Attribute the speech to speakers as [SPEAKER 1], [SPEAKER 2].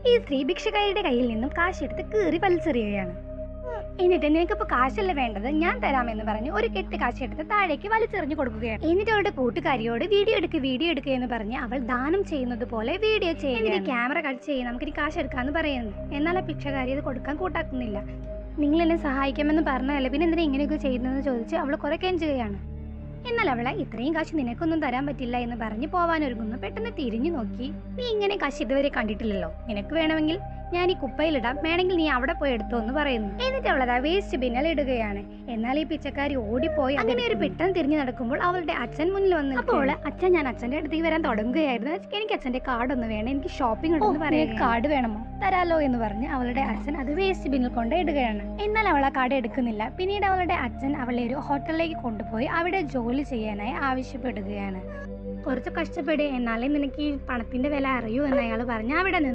[SPEAKER 1] ഈ സ്ത്രീ ഭിക്ഷക്കാരിയുടെ കയ്യിൽ നിന്നും കാശെടുത്ത് കീറി വലിച്ചെറിയുകയാണ്. എന്നിട്ട് നിനക്കിപ്പോ കാശല്ല വേണ്ടത്, ഞാൻ തരാമെന്ന് പറഞ്ഞ് ഒരു കെട്ട് കാശെടുത്ത് താഴേക്ക് വലിച്ചെറിഞ്ഞു കൊടുക്കുകയാണ്. എന്നിട്ട് അവളുടെ കൂട്ടുകാരിയോട് വീഡിയോ എടുക്കുക എന്ന് പറഞ്ഞ് അവൾ ദാനം ചെയ്യുന്നത് പോലെ വീഡിയോ ചെയ്യുക. ക്യാമറ കട്ട് ചെയ്യും, നമുക്കിനി കാശ് എടുക്കാന്ന് പറയുന്നു. എന്നാൽ ആ ഭിക്ഷക്കാരി അത് കൊടുക്കാൻ കൂട്ടാക്കുന്നില്ല. നിങ്ങൾ എന്നെ സഹായിക്കാമെന്ന് പറഞ്ഞതല്ലേ, പിന്നെ എന്തിനാ ഇങ്ങനെയൊക്കെ ചെയ്യുന്നതെന്ന് ചോദിച്ച് അവൾ കുറെ കെഞ്ചുകയാണ്. എന്നാൽ അവളെ ഇത്രയും കാശ് നിനക്കൊന്നും തരാൻ പറ്റില്ല എന്ന് പറഞ്ഞ് പോവാനൊരുങ്ങുന്നു. പെട്ടെന്ന് തിരിഞ്ഞു നോക്കി, നീ ഇങ്ങനെ കാശ് ഇതുവരെ കണ്ടിട്ടില്ലല്ലോ, നിനക്ക് വേണമെങ്കിൽ ഞാൻ ഈ കുപ്പയിലിടാം, വേണമെങ്കിൽ നീ അവിടെ പോയി എടുത്തോ എന്ന് പറയുന്നു. എന്നിട്ട് അവളതാ വേസ്റ്റ് ബിന്നിൽ ഇടുകയാണ്. എന്നാൽ ഈ പിച്ചക്കാരി ഓടിപ്പോയി അങ്ങനെ ഒരു പെട്ടെന്ന് തിരിഞ്ഞു നടക്കുമ്പോൾ അവളുടെ അച്ഛൻ മുന്നിൽ വന്നു. അപ്പോൾ അച്ഛൻ, ഞാൻ അച്ഛൻ്റെ അടുത്തേക്ക് വരാൻ തുടങ്ങുകയായിരുന്നു. എനിക്ക് അച്ഛൻ്റെ കാർഡ് ഒന്ന് വേണം, എനിക്ക് ഷോപ്പിംഗ് ഉണ്ടെന്ന് പറയാം. കാർഡ് വേണമോ? തരാലോ എന്ന് പറഞ്ഞ് അവളുടെ അച്ഛൻ അത് വേസ്റ്റ് ബിന്നിൽ കൊണ്ട് ഇടുകയാണ്. എന്നാൽ അവൾ ആ കാർഡ് എടുക്കുന്നില്ല. പിന്നീട് അവളുടെ അച്ഛൻ അവളെ ഒരു ഹോട്ടലിലേക്ക് കൊണ്ടുപോയി അവിടെ ജോലി ചെയ്യാനായി ആവശ്യപ്പെടുകയാണ്. കുറച്ച് കഷ്ടപ്പെട്, എന്നാലേ നിനക്ക് ഈ പണത്തിന്റെ വില അറിയൂ എന്ന് അയാൾ പറഞ്ഞ് അവിടെ